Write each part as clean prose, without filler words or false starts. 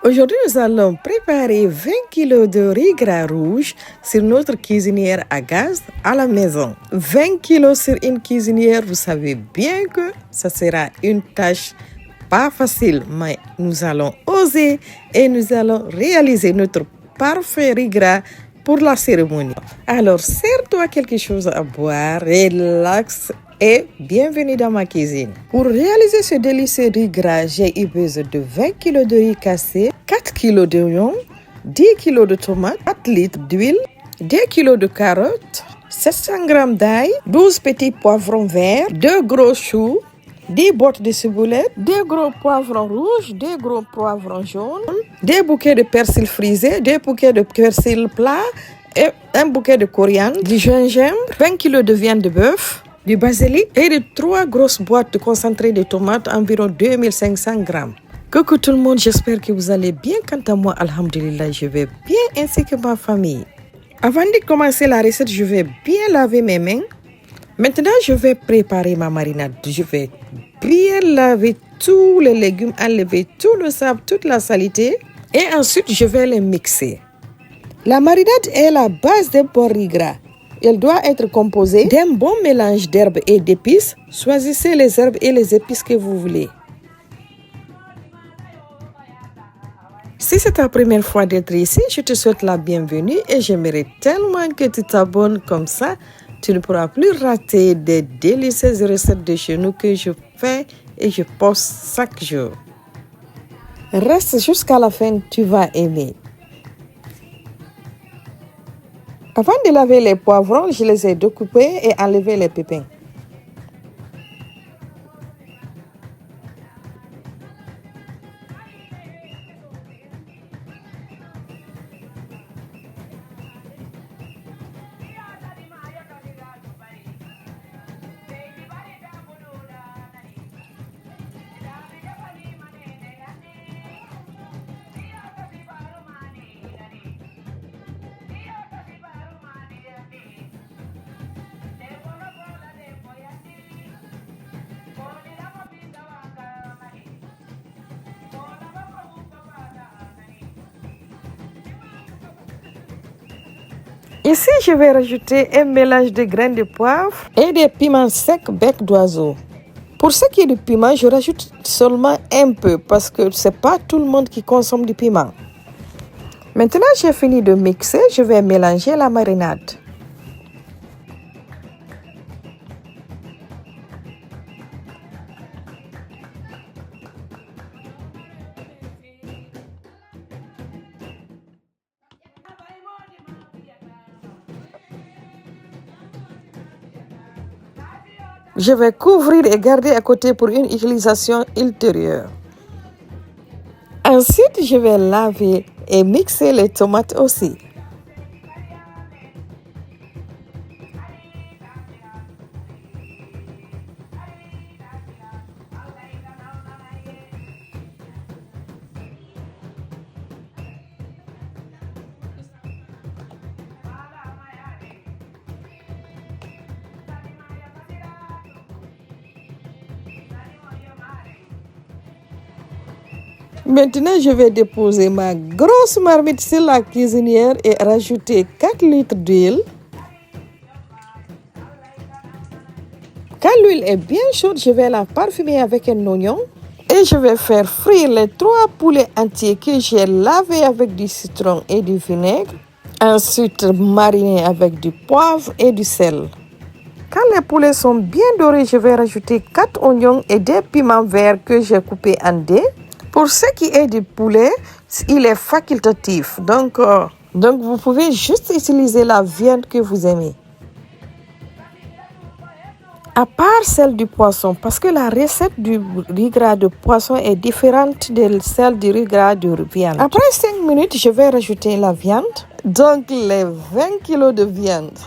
Aujourd'hui, nous allons préparer 20 kg de riz gras rouge sur notre cuisinière à gaz à la maison. 20 kg sur une cuisinière, vous savez bien que ça sera une tâche pas facile, mais nous allons oser et nous allons réaliser notre parfait riz gras pour la cérémonie. Alors, sers-toi quelque chose à boire, relax et bienvenue dans ma cuisine. Pour réaliser ce délicieux riz gras, j'ai eu besoin de 20 kg de riz cassé, 4 kg d'oignons, 10 kg de tomates, 4 litres d'huile, 2 kg de carottes, 700 g d'ail, 12 petits poivrons verts, 2 gros choux, 10 bottes de ciboulette, 2 gros poivrons rouges, 2 gros poivrons jaunes, 2 bouquets de persil frisé, 2 bouquets de persil plat et un bouquet de coriandre, du gingembre, 20 kg de viande de bœuf, du basilic et de 3 grosses boîtes de concentré de tomates, environ 2500 grammes. Coucou tout le monde, j'espère que vous allez bien. Quant à moi, alhamdulillah, je vais bien ainsi que ma famille. Avant de commencer la recette, je vais bien laver mes mains. Maintenant, je vais préparer ma marinade. Je vais bien laver tous les légumes, enlever tout le sable, toute la saleté. Et ensuite, je vais les mixer. La marinade est la base d'un bon riz gras. Elle doit être composée d'un bon mélange d'herbes et d'épices. Choisissez les herbes et les épices que vous voulez. Si c'est ta première fois d'être ici, je te souhaite la bienvenue et j'aimerais tellement que tu t'abonnes, comme ça. Tu ne pourras plus rater des délicieuses recettes de chez nous que je fais et je poste chaque jour. Reste jusqu'à la fin, tu vas aimer. Avant de laver les poivrons, je les ai découpés et enlevé les pépins. Ici, je vais rajouter un mélange de graines de poivre et des piments secs bec d'oiseau. Pour ce qui est du piment, je rajoute seulement un peu parce que ce n'est pas tout le monde qui consomme du piment. Maintenant, j'ai fini de mixer, je vais mélanger la marinade. Je vais couvrir et garder à côté pour une utilisation ultérieure. Ensuite, je vais laver et mixer les tomates aussi. Maintenant, je vais déposer ma grosse marmite sur la cuisinière et rajouter 4 litres d'huile. Quand l'huile est bien chaude, je vais la parfumer avec un oignon et je vais faire frire les 3 poulets entiers que j'ai lavés avec du citron et du vinaigre. Ensuite, mariner avec du poivre et du sel. Quand les poulets sont bien dorés, je vais rajouter 4 oignons et des piments verts que j'ai coupés en dés. Pour ce qui est du poulet, il est facultatif. Donc vous pouvez juste utiliser la viande que vous aimez. À part celle du poisson, parce que la recette du riz gras de poisson est différente de celle du riz gras de viande. Après 5 minutes, je vais rajouter la viande. Donc les 20 kg de viande.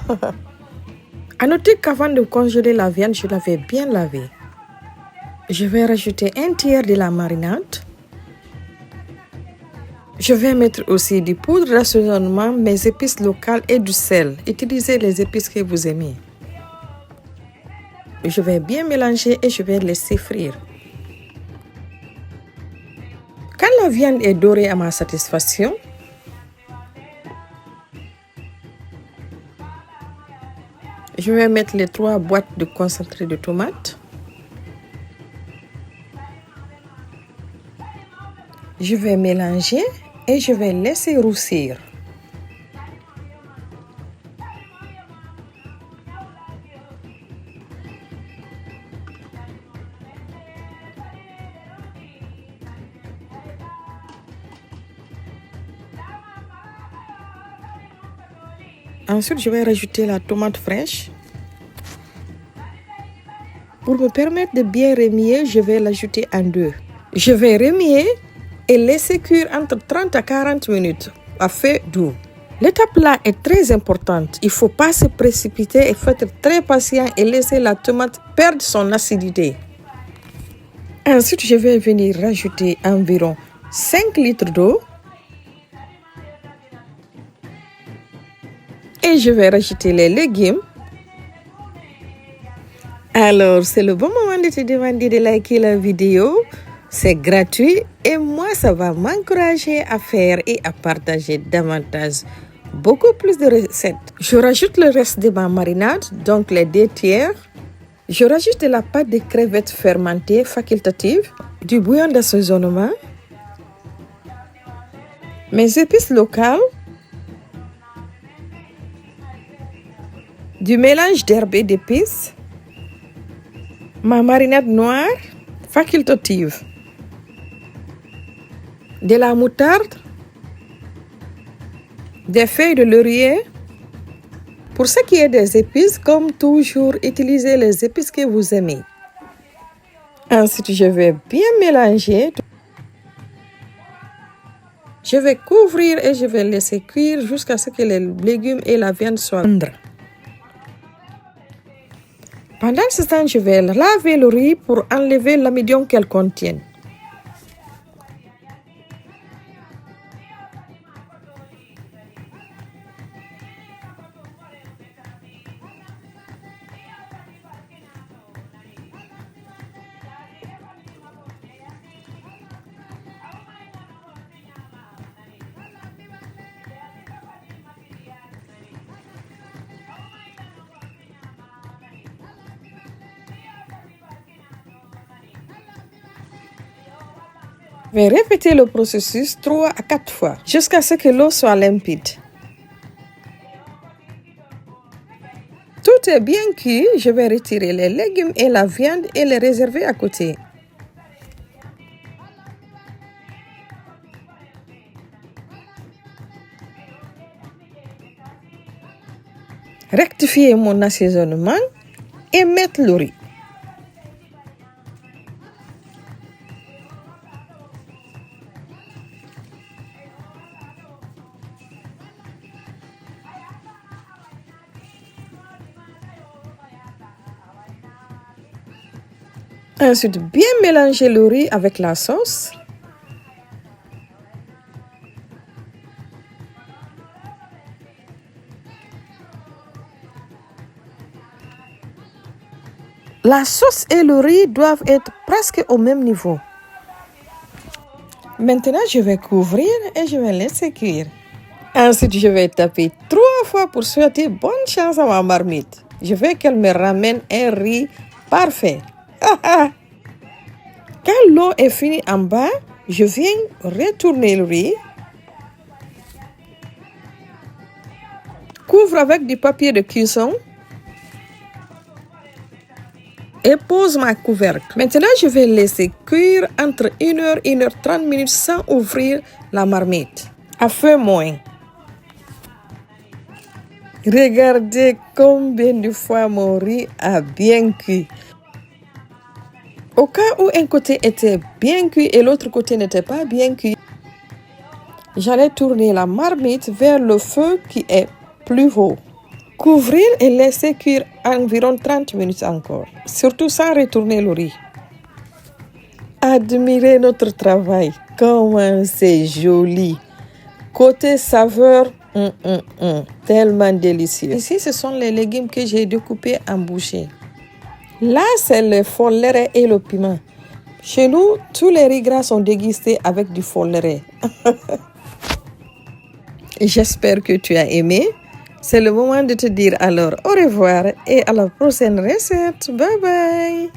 À noter qu'avant de congeler la viande, je l'avais bien lavée. Je vais rajouter un tiers de la marinade. Je vais mettre aussi du poudre d'assaisonnement, mes épices locales et du sel. Utilisez les épices que vous aimez. Je vais bien mélanger et je vais laisser frire. Quand la viande est dorée à ma satisfaction, je vais mettre les 3 boîtes de concentré de tomates. Je vais mélanger et je vais laisser roussir. Ensuite, je vais rajouter la tomate fraîche. Pour me permettre de bien remuer, je vais l'ajouter en 2. Je vais remuer et laisser cuire entre 30 à 40 minutes à feu doux. L'étape là est très importante. Il ne faut pas se précipiter et faut être très patient et laisser la tomate perdre son acidité. Ensuite, je vais venir rajouter environ 5 litres d'eau. Et je vais rajouter les légumes. Alors, c'est le bon moment de te demander de liker la vidéo. C'est gratuit et moi, ça va m'encourager à faire et à partager davantage beaucoup plus de recettes. Je rajoute le reste de ma marinade, donc les 2 tiers. Je rajoute de la pâte de crevettes fermentée facultative, du bouillon d'assaisonnement, mes épices locales, du mélange d'herbes et d'épices, ma marinade noire facultative, de la moutarde, des feuilles de laurier. Pour ce qui est des épices, comme toujours, utilisez les épices que vous aimez. Ensuite, je vais bien mélanger. Je vais couvrir et je vais laisser cuire jusqu'à ce que les légumes et la viande soient tendres. Pendant ce temps, je vais laver le riz pour enlever l'amidon qu'elle contient. Je vais répéter le processus 3 à 4 fois jusqu'à ce que l'eau soit limpide. Tout est bien cuit, je vais retirer les légumes et la viande et les réserver à côté. Rectifier mon assaisonnement et mettre le riz. Ensuite, bien mélanger le riz avec la sauce. La sauce et le riz doivent être presque au même niveau. Maintenant, je vais couvrir et je vais laisser cuire. Ensuite, je vais taper 3 fois pour souhaiter bonne chance à ma marmite. Je veux qu'elle me ramène un riz parfait. Quand l'eau est finie en bas, je viens retourner le riz. Couvre avec du papier de cuisson. Et pose ma couvercle. Maintenant, je vais laisser cuire entre 1 heure et 1h30 minutes sans ouvrir la marmite. À feu moyen. Regardez combien de fois mon riz a bien cuit. Au cas où un côté était bien cuit et l'autre côté n'était pas bien cuit, j'allais tourner la marmite vers le feu qui est plus haut. Couvrir et laisser cuire environ 30 minutes encore, surtout sans retourner le riz. Admirez notre travail, comment c'est joli. Côté saveur, tellement délicieux. Ici, ce sont les légumes que j'ai découpés en bouchées. Là, c'est le follet et le piment. Chez nous, tous les riz gras sont dégustés avec du follet. J'espère que tu as aimé. C'est le moment de te dire alors au revoir et à la prochaine recette. Bye bye.